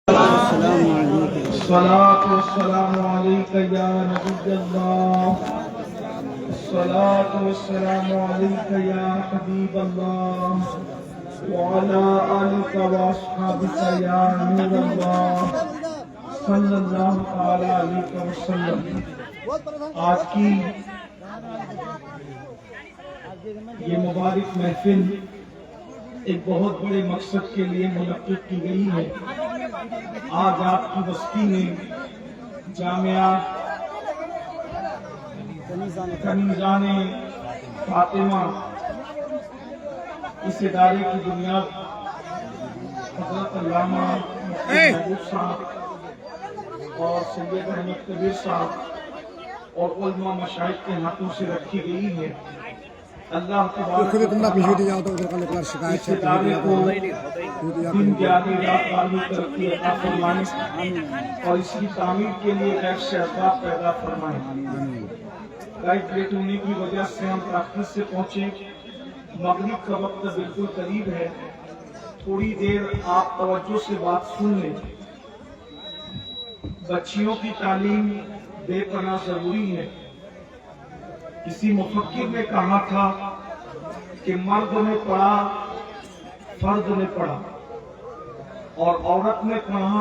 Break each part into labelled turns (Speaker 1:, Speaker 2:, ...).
Speaker 1: الصلاة والسلام عليك يا نبي الله، الصلاة والسلام عليك يا حبيب الله، وعلى آلك وأصحابك يا نور الله صلی اللہ تعالی علیہ وسلم۔ آج کی یہ مبارک محفل ایک بہت بڑے مقصد کے لیے منعقد کی گئی ہے۔ آج آپ کی بستی میں جامعہ کنیزان فاطمہ اس ادارے کی بنیاد حضرت علامہ محبوب صاحب اور سید احمد کبیر صاحب اور علماء مشائخ کے ہاتھوں سے رکھی گئی ہے۔ اللہ تبارک و تعالی اس ادارے کو دین کے آگے تعلق ترقی عطا فرمائے اور اس کی تعمیر کے لیے غیر سے اسباب پیدا فرمائے۔ لائٹ لیٹ ہونے کی وجہ سے ہم تاخیر سے پہنچے، مغرب کا وقت بالکل قریب ہے، تھوڑی دیر آپ توجہ سے بات سن لیں۔ بچیوں کی تعلیم بے پناہ ضروری ہے۔ کسی مفکر نے کہا تھا کہ مرد نے پڑھا فرد نے پڑھا اور عورت نے پڑھا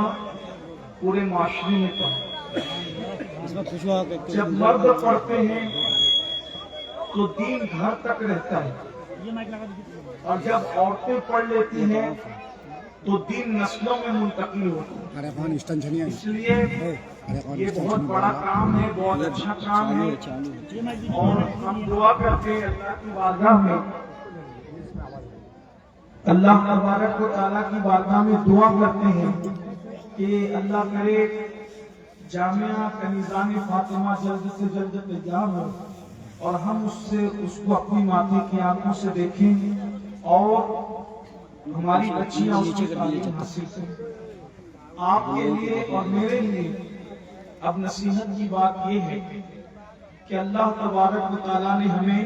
Speaker 1: پورے معاشرے نے پڑھا۔ جب مرد پڑھتے ہیں تو دین گھر تک رہتا ہے اور جب عورتیں پڑھ لیتی ہیں تو دین نسلوں میں منتقل ہوتا ہے۔ اس لیے یہ بہت بڑا کام ہے، بہت اچھا کام ہے اور ہم دعا کرتے ہیں اللہ کی بارگاہ میں، اللہ تبارک و تعالیٰ کی بارگاہ میں دعا کرتے ہیں کہ اللہ کرے جامعہ کنیزان فاطمہ جلد سے جلد تیار ہو اور ہم اس کو اپنی ماتی کی آنکھوں سے دیکھیں اور ہماری بچیاں اس کی تعلیم حاصل کریں۔ آپ کے لیے اور میرے لیے اب نصیحت کی بات یہ ہے کہ اللہ تبارک و تعالیٰ نے ہمیں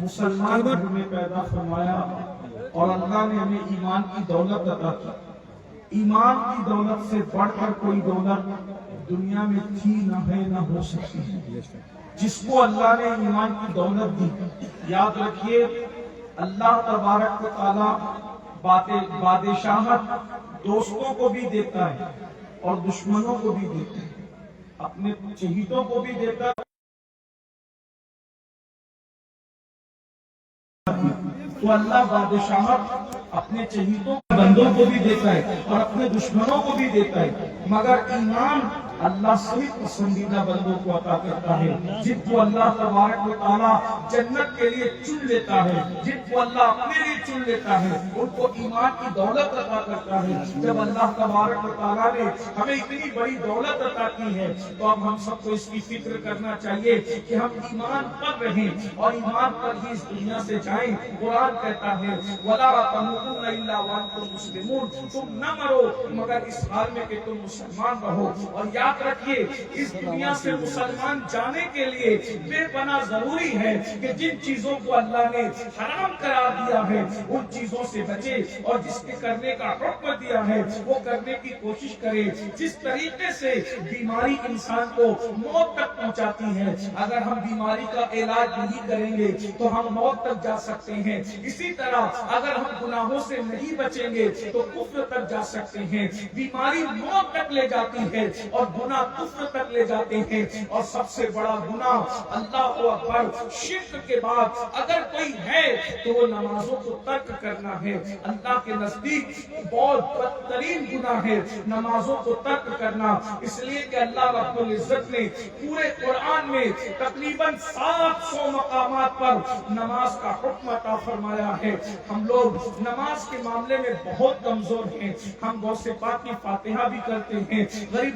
Speaker 1: مسلمان گھر میں پیدا فرمایا اور اللہ نے ہمیں ایمان کی دولت عطا کی۔ ایمان کی دولت سے بڑھ کر کوئی دولت دنیا میں تھی نہ ہے نہ ہو سکتی ہے۔ جس کو اللہ نے ایمان کی دولت دی، یاد رکھیے اللہ تبارک و تعالیٰ بادشاہت دوستوں کو بھی دیتا ہے اور دشمنوں کو بھی دیتا ہے، اپنے چہیتوں کو بھی دیتا ہے تو اللہ بادشاہت اپنے چہیتوں بندوں کو بھی دیتا ہے اور اپنے دشمنوں کو بھی دیتا ہے، مگر ایمان اللہ صرف پسندیدہ بندوں کو عطا کرتا ہے، جن کو اللہ تبارک و تعالیٰ جنت کے لیے چن لیتا ہے، جن کو اللہ اپنے لیے چن لیتا ہے ان کو ایمان کی دولت عطا کرتا ہے۔ جب اللہ تبارک و تعالیٰ نے ہمیں اتنی بڑی دولت عطا کی ہے تو اب ہم سب کو اس کی فکر کرنا چاہیے کہ ہم ایمان پر رہیں اور ایمان پر ہی اس دنیا سے جائیں۔ قرآن کہتا ہے وَلَا تَمُوتُنَّ إِلَّا وَأَنْتُمْ مُسْلِمُونَ، تم نہ مرو مگر اس حال میں کہ تم مسلمان رہو۔ اور یاد رکھیے اس دنیا سے مسلمان جانے کے لیے بے پناہ ضروری ہے کہ جن چیزوں کو اللہ نے حرام قرار دیا ہے ان چیزوں سے بچے اور جس کے کرنے کا حکم دیا ہے وہ کرنے کی کوشش کرے۔ جس طریقے سے بیماری انسان کو موت تک پہنچاتی ہے، اگر ہم بیماری کا علاج نہیں کریں گے تو ہم موت تک جا سکتے ہیں۔ اسی طرح اگر ہم گناہوں سے نہیں بچیں گے تو کفر تک جا سکتے ہیں۔ بیماری موت تک لے جاتی ہے اور گناہ کفر تک لے جاتے ہیں، اور سب سے بڑا گناہ اللہ اکبر شرک کے بعد اگر کوئی ہے تو وہ نمازوں کو ترک کرنا ہے۔ اللہ کے نزدیک بہت بدترین گناہ ہے نمازوں کو ترک کرنا، اس لیے کہ اللہ رب العزت نے پورے قرآن میں تقریباً 700 مقامات پر نماز کا حکم عطا فرمایا ہے۔ ہم لوگ نماز کے معاملے میں بہت کمزور ہیں، ہم غوث پاک کی فاتحہ بھی کرتے ہیں، غریب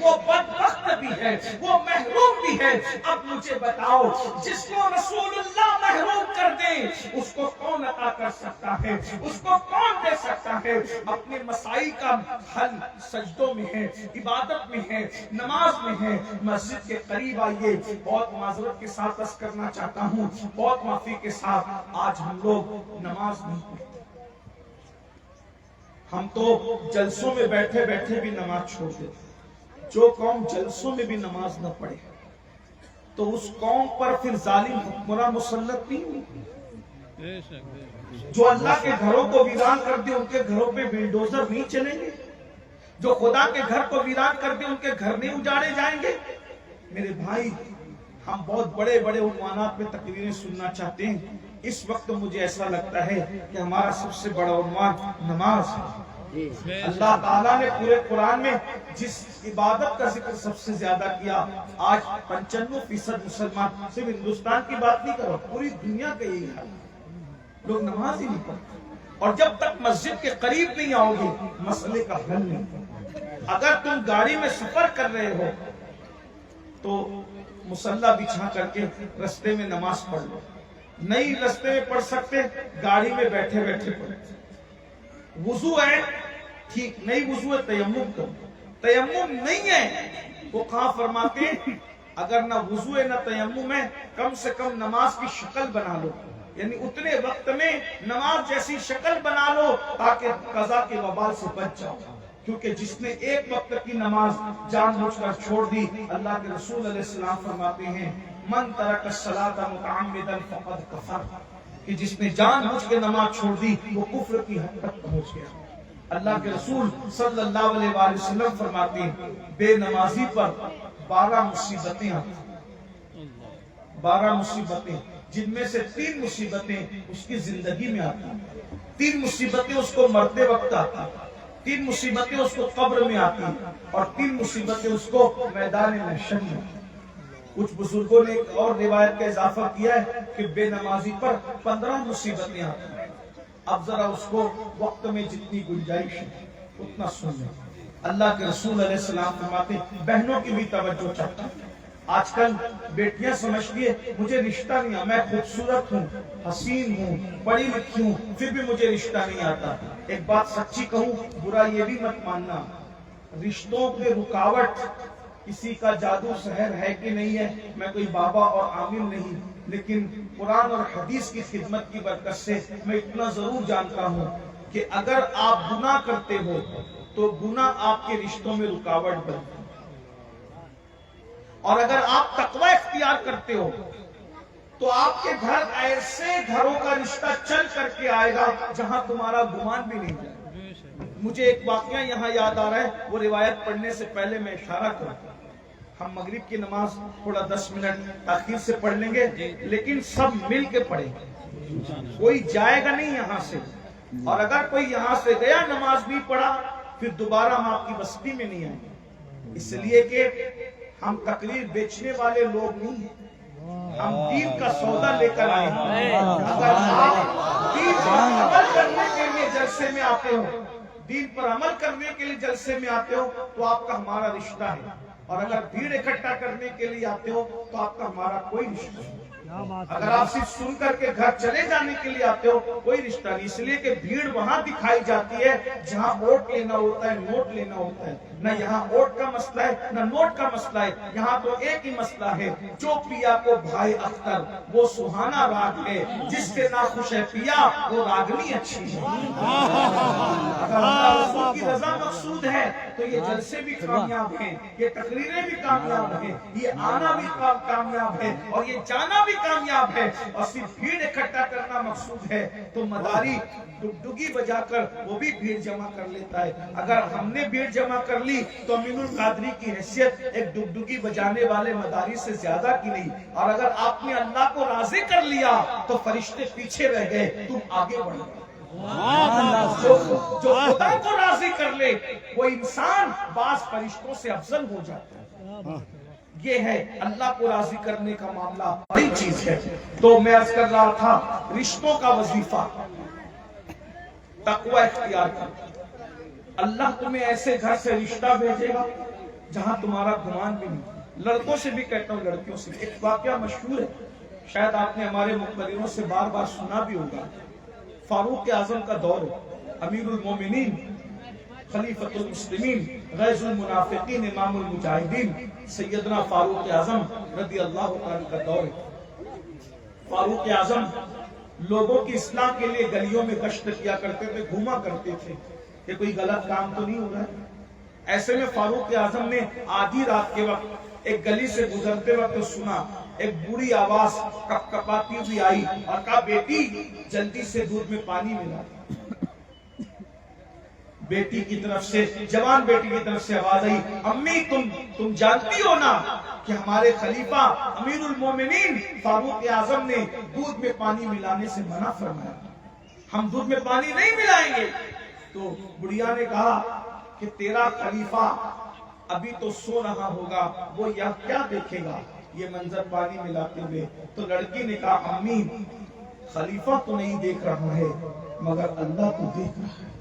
Speaker 1: وہ بدبخت بھی ہے، وہ محروم بھی ہے۔ اب مجھے بتاؤ، جس کو رسول اللہ محروم کر دے اس کو کون عطا کر سکتا ہے؟ اس کو کون دے سکتا ہے؟ اپنے مسائل کا حل سجدوں میں ہے، عبادت میں ہے، نماز میں ہے۔ مسجد کے قریب آئیے، بہت معذرت کے ساتھ عرض کرنا چاہتا ہوں، بہت معافی کے ساتھ، آج ہم لوگ نماز نہیں پڑھتے۔ ہم تو جلسوں میں بیٹھے بیٹھے بھی نماز چھوڑ دیتے۔ جو قوم جلسوں میں بھی نماز نہ پڑھے تو اس قوم پر پھر ظالم حکمراں مسلط نہیں ہوئی۔ جو اللہ کے گھروں کو ویران کر دے ان کے گھروں پہ بلڈوزر نہیں چلیں گے؟ جو خدا کے گھر کو ویران کر دے ان کے گھر نہیں اجاڑے جائیں گے؟ میرے بھائی، ہم بہت بڑے بڑے عنوانات پہ تقریریں سننا چاہتے ہیں۔ اس وقت مجھے ایسا لگتا ہے کہ ہمارا سب سے بڑا عنوان نماز ہے۔ اللہ تعالیٰ نے پورے قرآن میں جس عبادت کا ذکر سب سے زیادہ کیا، آج 95% مسلمان، صرف ہندوستان کی بات نہیں کرو، پوری دنیا کا یہی حال، لوگ نماز ہی نہیں پڑھتے۔ اور جب تک مسجد کے قریب نہیں آؤ گے مسئلے کا حل نہیں۔ اگر تم گاڑی میں سفر کر رہے ہو تو مصلی بچھا کر کے رستے میں نماز پڑھ لو، نہیں رستے میں پڑھ سکتے گاڑی میں بیٹھے بیٹھے پڑھ۔ وضو ہے ٹھیک، نہیں وضو ہے تیمم کرو، تیمم نہیں ہے وہ کہاں فرماتے ہیں اگر نہ وضو ہے نہ تیمم ہے کم سے کم نماز کی شکل بنا لو، یعنی اتنے وقت میں نماز جیسی شکل بنا لو تاکہ قضا کے وبال سے بچ جاؤ۔ کیونکہ جس نے ایک وقت کی نماز جان بوجھ کر چھوڑ دی، اللہ کے رسول علیہ السلام فرماتے ہیں من ترک الصلاۃ متعمدا فقد کفر، کہ جس نے جان بوجھ کے نماز چھوڑ دی وہ کفر کی حد تک پہنچ گیا۔ اللہ کے رسول صلی اللہ علیہ وآلہ وسلم فرماتے ہیں بے نمازی پر 12 مصیبتیں آتی، 12 مصیبتیں، جن میں سے 3 مصیبتیں اس کی زندگی میں آتی، 3 مصیبتیں اس کو مرتے وقت آتی، 3 مصیبتیں اس کو قبر میں آتی، اور 3 مصیبتیں اس کو میدان محشر میں آتی۔ کچھ بزرگوں نے ایک اور روایت کا اضافہ کیا ہے کہ بے نمازی پر 15 مصیبتیں آتی ہیں۔ اب ذرا اس کو وقت میں جتنی گنجائش ہے اتنا سن لیں۔ اللہ کے رسول علیہ السلام فرماتے ہیں بہنوں کی بھی توجہ چاہتا ہوں۔ آج کل بیٹیاں سمجھتی ہے مجھے رشتہ نہیں آتا، میں خوبصورت ہوں، حسین ہوں، پڑھی لکھی ہوں، پھر بھی مجھے رشتہ نہیں آتا۔ ایک بات سچی کہوں، برا یہ بھی مت ماننا، رشتوں کے رکاوٹ کسی کا جادو سحر ہے کہ نہیں ہے، میں کوئی بابا اور عامل نہیں، لیکن قرآن اور حدیث کی خدمت کی برکت سے میں اتنا ضرور جانتا ہوں کہ اگر آپ گناہ کرتے ہو تو گناہ آپ کے رشتوں میں رکاوٹ بنتا ہے، اور اگر آپ تقوی اختیار کرتے ہو تو آپ کے گھر ایسے گھروں کا رشتہ چل کر کے آئے گا جہاں تمہارا گمان بھی نہیں جائے۔ مجھے ایک واقعہ یہاں یاد آ رہا ہے، وہ روایت پڑھنے سے پہلے میں اشارہ کروں۔ ہم مغرب کی نماز تھوڑا 10 منٹ تاخیر سے پڑھ لیں گے، لیکن سب مل کے پڑھیں گے، کوئی جائے گا نہیں یہاں سے، اور اگر کوئی یہاں سے گیا نماز بھی پڑھا پھر دوبارہ ہم آپ کی بستی میں نہیں آئیں گے، اس لیے کہ ہم تقریر بیچنے والے لوگ نہیں ہیں، ہم دین کا سودا لے کر آئے ہیں۔ اگر آپ دین پر عمل کرنے کے لیے جلسے میں آتے ہو، دین پر عمل کرنے کے لیے جلسے میں آتے ہو تو آپ کا ہمارا رشتہ ہے، اور اگر بھیڑ اکٹھا کرنے کے لیے آتے ہو تو آپ کا ہمارا کوئی رشتہ نہیں۔ اگر آپ صرف سن کر کے گھر چلے جانے کے لیے آتے ہو کوئی رشتہ نہیں، اس لیے کہ بھیڑ وہاں دکھائی جاتی ہے جہاں ووٹ لینا ہوتا ہے، نوٹ لینا ہوتا ہے۔ نہ یہاں ووٹ کا مسئلہ ہے نہ نوٹ کا مسئلہ ہے، یہاں تو ایک ہی مسئلہ ہے، جو پیا کو بھائی اختر وہ سہانا راگ ہے، جس کے ناخوش ہے پیا وہ راگنی اچھی ہے۔ اگر اللہ رسول کی رضا مقصود ہے تو یہ جلسے بھی کامیاب ہیں، یہ تقریریں بھی کامیاب ہیں، یہ آنا بھی کامیاب ہے، اور یہ جانا بھی کامیاب ہے، اور صرف بھیڑ اکٹھا کرنا مقصود ہے تو مداری ڈگڈگی بجا کر وہ بھی بھیڑ جمع کر لیتا ہے۔ اگر ہم نے بھیڑ جمع کر لی تو امین القادری کی حیثیت ایک ڈگڈگی بجانے والے مداری سے زیادہ کی نہیں، اور اگر آپ نے اللہ کو راضی کر لیا تو فرشتے پیچھے رہ گئے، تم آگے بڑھ گئے۔ جو خدا کو راضی کر لے وہ انسان بعض فرشتوں سے افضل ہو جاتا ہے۔ یہ ہے اللہ کو راضی کرنے کا معاملہ، بڑی چیز ہے۔ تو میں عرض کر رہا تھا رشتوں کا وظیفہ تقوی اختیار کر، اللہ تمہیں ایسے گھر سے رشتہ بھیجے گا جہاں تمہارا گمان بھی نہیں. لڑکوں سے بھی کہتا ہوں, لڑکیوں سے. ایک واقعہ مشہور ہے, شاید آپ نے ہمارے مقبرینوں سے بار بار سنا بھی ہوگا. فاروق اعظم کا دور ہے, امیر المومنین, خلیفۃ المسلمین, غیظ المنافقین, امام المجاہدین سیدنا فاروق اعظم رضی اللہ عنہ کا دور ہے. فاروق اعظم لوگوں کی اصلاح کے لیے گلیوں میں گشت کیا کرتے تھے, گھوما کرتے تھے کہ کوئی غلط کام تو نہیں ہو رہا ہے. ایسے میں فاروق اعظم نے آدھی رات کے وقت ایک گلی سے گزرتے وقت سنا ایک بوڑھی آواز کپ کپاتی ہوئی آئی اور کہا, بیٹی جلدی سے دودھ میں پانی ملا. بیٹی کی طرف سے, جوان بیٹی کی طرف سے آواز آئی, امی تم جانتی ہو نا کہ ہمارے خلیفہ امیر المومنین فاروق اعظم نے دودھ میں پانی ملانے سے منع فرمایا, ہم دودھ میں پانی نہیں ملائیں گے. تو بڑھیا نے کہا کہ تیرا خلیفہ ابھی تو سو رہا ہوگا, وہ یا کیا دیکھے گا یہ منظر پانی ملاتے ہوئے. تو لڑکی نے کہا, امی خلیفہ تو نہیں دیکھ رہا ہے مگر اللہ تو دیکھ رہا ہے.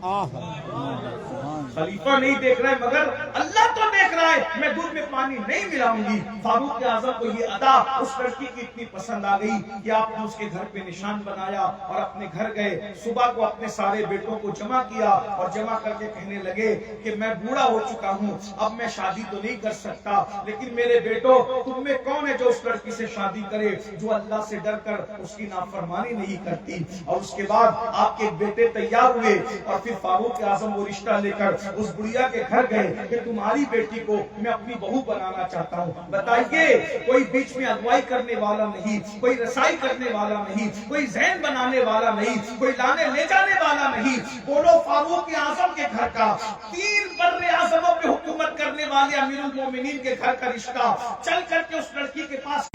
Speaker 1: خلیفہ نہیں دیکھ رہا ہے مگر اللہ تو دیکھ رہا ہے, میں دودھ میں پانی نہیں ملاؤں گی. فاروق اعظم کو یہ ادا اس لڑکی کی اتنی پسند آ گئی کہ آپ نے اس کے گھر پہ نشان بنایا اور اپنے گھر گئے. صبح کو اپنے سارے بیٹوں کو جمع کیا اور جمع کر کے کہنے لگے کہ میں بوڑھا ہو چکا ہوں, اب میں شادی تو نہیں کر سکتا, لیکن میرے بیٹوں تم میں کون ہے جو اس لڑکی سے شادی کرے جو اللہ سے ڈر کر اس کی نافرمانی نہیں کرتی. اور اس کے بعد آپ کے بیٹے تیار ہوئے اور پھر فاروق اعظم وہ رشتہ لے کر اس بڑھیا کے گھر گئے کہ تمہاری بیٹی کو میں اپنی بہو بنانا چاہتا ہوں. بتائیے, کوئی بیچ میں اغوائی کرنے والا نہیں, کوئی رسائی کرنے والا نہیں, کوئی ذہن بنانے والا نہیں, کوئی لانے لے جانے والا نہیں. بولو, فاروق اعظم کے گھر کا, 3 بر اعظموں پہ حکومت کرنے والے امیر المومنین کے گھر کا رشتہ چل کر کے اس لڑکی کے پاس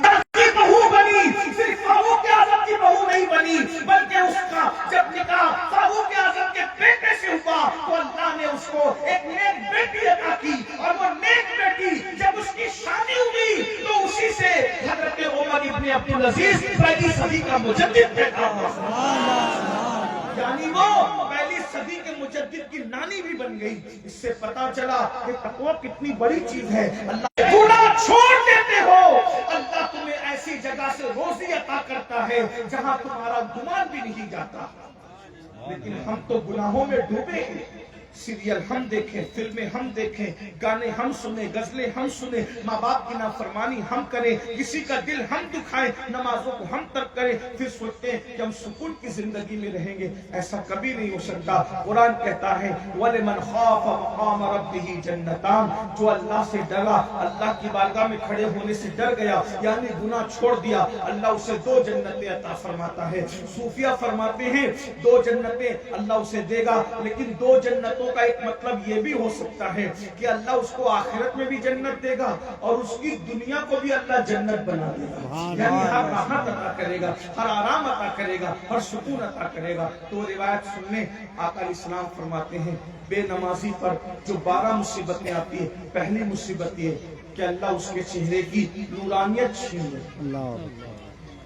Speaker 1: بہو بنی. صرف فاروق اعظم کی بہو نہیں بنی بلکہ اس کا جب نکاح فاروق اعظم کے بیٹے سے ہوا تو اللہ نے اس کو ایک نیک بیٹی عطا کی, اور وہ نیک بیٹی جب اس کی شادی ہوئی تو اسی سے حضرت عمر ابن عبدالعزیز پہلی صدی کا مجدد پیدا ہوا. یعنی وہ پہلی صدی کے مجدد کی نانی بھی بن گئی. اس سے پتا چلا کہ تقویٰ کتنی بڑی چیز ہے. اللہ گناہ چھوڑ دیتے ہو, اللہ تمہیں ایسی جگہ سے روزی عطا کرتا ہے جہاں تمہارا گمان بھی نہیں جاتا. لیکن ہم تو گناہوں میں ڈوبے ہیں. سیریل ہم دیکھیں, فلمیں ہم دیکھیں, گانے ہم سنیں, غزلیں ہم سنیں, ماں باپ کی نافرمانی ہم کریں, کسی کا دل ہم دکھائیں, نمازوں کو ہم ترک کریں, پھر سوچتے ہیں کہ ہم سکون کی زندگی میں رہیں گے. ایسا کبھی نہیں ہو سکتا. قرآن کہتا ہے وَلِمَنْ خَافَ مَقَامَ رَبِّهِ جَنَّتَانِ, جو اللہ سے ڈرا, اللہ کی بارگاہ میں کھڑے ہونے سے ڈر گیا, یعنی گناہ چھوڑ دیا, اللہ اسے 2 جنتیں عطا فرماتا ہے. صوفیہ فرماتے ہیں 2 جنتیں اللہ اسے دے گا, لیکن 2 جنتوں کا ایک مطلب یہ بھی ہو سکتا ہے کہ اللہ اس کو آخرت میں بھی جنت دے گا اور اس کی دنیا کو بھی اللہ جنت بنا دے گا. یعنی ہر راحت عطا کرے گا, ہر آرام عطا کرے گا, ہر سکون عطا کرے گا. تو روایت سننے آقا علیہ السلام فرماتے ہیں بے نمازی پر جو 12 مصیبتیں آتی ہیں, پہلی مصیبت یہ کہ اللہ اس کے چہرے کی نورانیت چھین لے.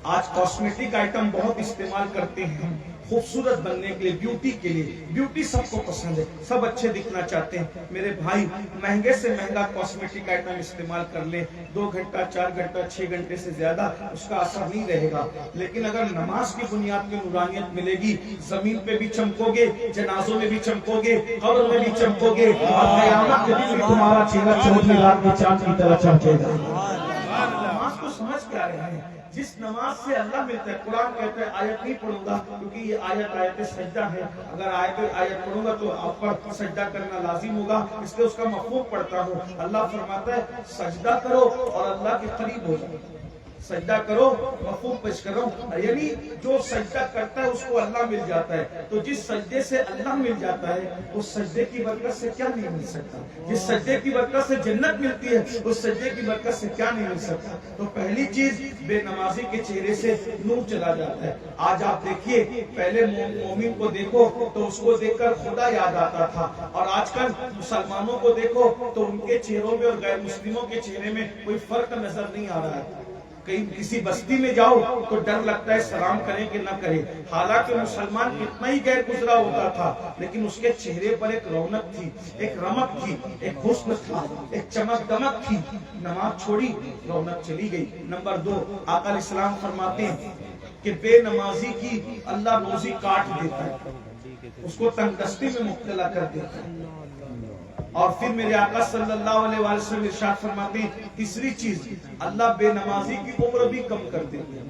Speaker 1: آج کاسمیٹک آئٹم بہت استعمال کرتے ہیں ہم خوبصورت بننے کے لیے, بیوٹی کے لیے. بیوٹی سب کو پسند ہے, سب اچھے دکھنا چاہتے ہیں. میرے بھائی, مہنگے سے مہنگا کاسمیٹک آئٹم استعمال کر لیں, 2 گھنٹہ 4 گھنٹہ 6 گھنٹے سے زیادہ اس کا اثر نہیں رہے گا. لیکن اگر نماز کی بنیاد پہ نورانیت ملے گی, زمین پہ بھی چمکو گے, جنازوں میں بھی چمکو گے, قبر میں بھی چمکو گے, اور قیامت کے دن تمہارا چہرہ چودھری رات میں چاند کی طرح چمکے گا. نماز کو سمجھ کے آ رہے ہیں, جس نماز سے اللہ ملتا ہے. قرآن کہتا ہے آیت نہیں پڑھوں گا کیونکہ یہ آیت سجدہ ہے, اگر آیت پڑھوں گا تو آپ پر سجدہ کرنا لازم ہوگا, اس لیے اس کا مفہوم پڑھتا ہوں. اللہ فرماتا ہے سجدہ کرو اور اللہ کے قریب ہو جاؤ. سجدہ کرو, مفہوم پیش کر رہا ہوں, یعنی جو سجدہ کرتا ہے اس کو اللہ مل جاتا ہے. تو جس سجدے سے اللہ مل جاتا ہے اس سجدے کی برکت سے کیا نہیں مل سکتا. جس سجدے کی برکت سے جنت ملتی ہے اس سجدے کی برکت سے کیا نہیں مل سکتا. تو پہلی چیز بے نمازی کے چہرے سے نور چلا جاتا ہے. آج آپ دیکھیے, پہلے مومن کو دیکھو تو اس کو دیکھ کر خدا یاد آتا تھا, اور آج کل مسلمانوں کو دیکھو تو ان کے چہروں میں اور غیر مسلموں کے چہرے میں کوئی فرق نظر نہیں آ رہا ہے. کہیں کسی بستی میں جاؤ تو ڈر لگتا ہے سلام کریں کہ نہ کریں. حالانکہ مسلمان کتنا ہی غیر گزرا ہوتا تھا لیکن اس کے چہرے پر ایک رونق تھی, ایک رمق تھی, ایک حسن تھا, ایک چمک دمک تھی. نماز چھوڑی, رونق چلی گئی. نمبر 2, آقا علیہ السلام فرماتے ہیں کہ بے نمازی کی اللہ روزی کاٹ دیتا ہے, اس کو تنگدستی میں مبتلا کر دیتا ہے. اور پھر میرے آقا صلی اللہ علیہ وسلم ارشاد فرماتے ہیں تیسری چیز, اللہ بے نمازی کی عمر بھی کم کر دیتا ہے,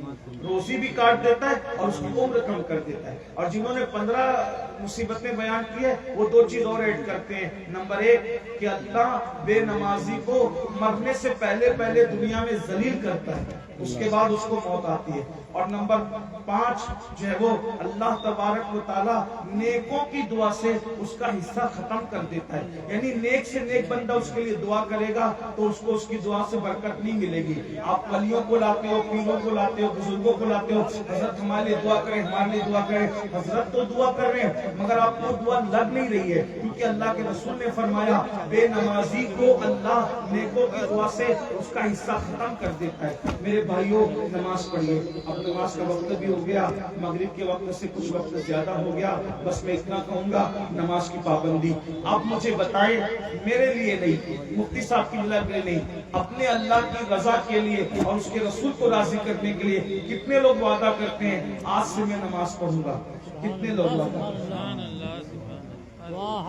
Speaker 1: روزی بھی کاٹ دیتا ہے اور اس کی عمر کم کر دیتا ہے. اور جنہوں نے 15 مصیبتیں بیان کی ہے وہ 2 چیز اور ایڈ کرتے ہیں. نمبر 1 کہ اللہ بے نمازی کو مرنے سے پہلے دنیا میں ذلیل کرتا ہے, اس کے بعد اس کو موت آتی ہے. اور نمبر 5 جو ہے وہ اللہ تبارک و تعالی نیکوں کی دعا سے اس کا حصہ ختم کر دیتا ہے. یعنی نیک سے نیک بندہ اس کے لیے دعا کرے گا تو اس کو اس کی دعا سے برکت نہیں ملے گی. آپ ولیوں کو لاتے ہو, پیروں کو لاتے ہو, بزرگوں کو لاتے ہو, حضرت ہمارے لیے دعا کریں, ہمارے لیے دعا کریں. حضرت تو دعا کر رہے ہیں مگر آپ کو دعا لگ نہیں رہی ہے, کیونکہ اللہ کے رسول نے فرمایا بے نمازی کو اللہ نیکوں کی دعا سے اس کا حصہ ختم کر دیتا ہے. میرے بھائیوں, نماز پڑھیے. اب نماز کا وقت بھی ہو گیا, مغرب کے وقت سے کچھ وقت زیادہ ہو گیا. بس میں اتنا کہوں گا, نماز کی پابندی آپ مجھے بتائیں, میرے لیے نہیں, مفتی صاحب کی ملا کے لیے نہیں, اپنے اللہ کی رضا کے لیے اور اس کے رسول کو راضی کرنے کے لیے کتنے لوگ وعدہ کرتے ہیں آج سے میں نماز پڑھوں گا؟ کتنے لوگ وعدہ کرتے ہیں؟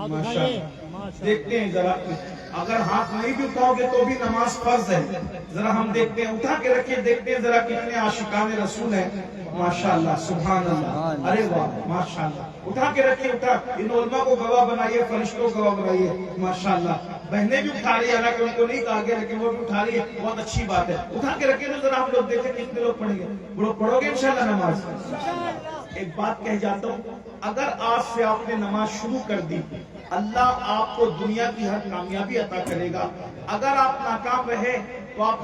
Speaker 1: ماشاءاللہ. دیکھتے ہیں ذرا, اگر ہاتھ نہیں بھی اٹھاؤ گے تو بھی نماز فرض ہے. ذرا ہم دیکھتے ہیں, اٹھا کے رکھیے, دیکھتے ہیں ذرا کتنے عاشقان رسول ہیں. ماشاءاللہ, سبحان اللہ, ارے واہ, ماشاءاللہ. اٹھا کے رکھیے, اٹھا. ان علماء کو گواہ بنائیے, فرشتوں کو گواہ بنائیے. ماشاءاللہ. بہنیں بھی اٹھا رہی ہے, حالانکہ ان کو نہیں کہا گیا لیکن وہ بھی اٹھا رہی ہے, بہت اچھی بات ہے. اٹھا کے رکھیے تو ذرا ہم لوگ دیکھیں کتنے لوگ پڑھیں گے. پڑھو گے انشاءاللہ نماز؟ ایک بات کہہ جاتا ہوں, اگر آج سے آپ نے نماز شروع کر دی, اللہ آپ کو دنیا کی ہر کامیابی عطا کرے گا. اگر آپ ناکام رہے تو آپ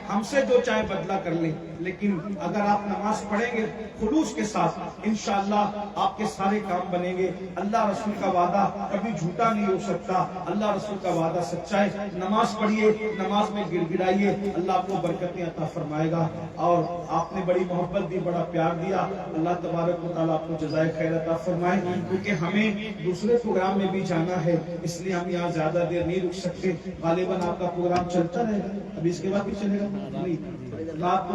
Speaker 1: ہم سے جو چاہے بدلہ کر لیں, لیکن اگر آپ نماز پڑھیں گے خلوص کے ساتھ, انشاءاللہ آپ کے سارے کام بنیں گے. اللہ رسول کا وعدہ کبھی جھوٹا نہیں ہو سکتا, اللہ رسول کا وعدہ سچا ہے. نماز پڑھیے, نماز میں گڑ گڑائیے, اللہ آپ کو برکتیں عطا فرمائے گا. اور آپ نے بڑی محبت دی, بڑا پیار دیا, اللہ تبارک و تعالیٰ آپ کو جزائے خیر عطا فرمائے. کیونکہ ہمیں دوسرے پروگرام میں بھی جانا ہے, اس لیے ہم یہاں زیادہ دیر نہیں رک سکتے. غالباً آپ کا پروگرام چلتا رہے گا, ابھی اس کے بعد بھی چلے گا نہیں, رات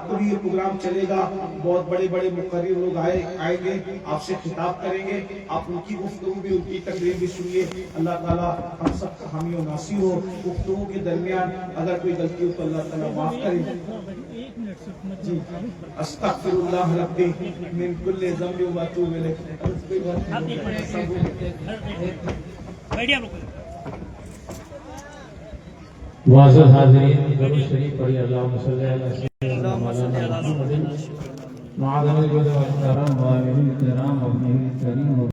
Speaker 1: کو بھی یہ پروگرام چلے گا. بہت بڑے بڑے مقرر لوگ آئیں گے, آپ سے خطاب کریں گے, آپ ان کی گفتگو بھی, ان کی تقریر بھی سنیے. اللہ تعالیٰ ہم سب کا حامی و ناصر ہو. گفتگو کے درمیان اگر کوئی غلطی ہو تو اللہ تعالیٰ معاف کرے. جی, استغفر اللہ ربی من کل ذنب و اتوب الیہ.
Speaker 2: معزز حاضرین, درود شریف پڑھی. اللہم صلی علی سیدنا محمد. معاذ الجود والکرم وآلہ الکرام وابنہ الکریم.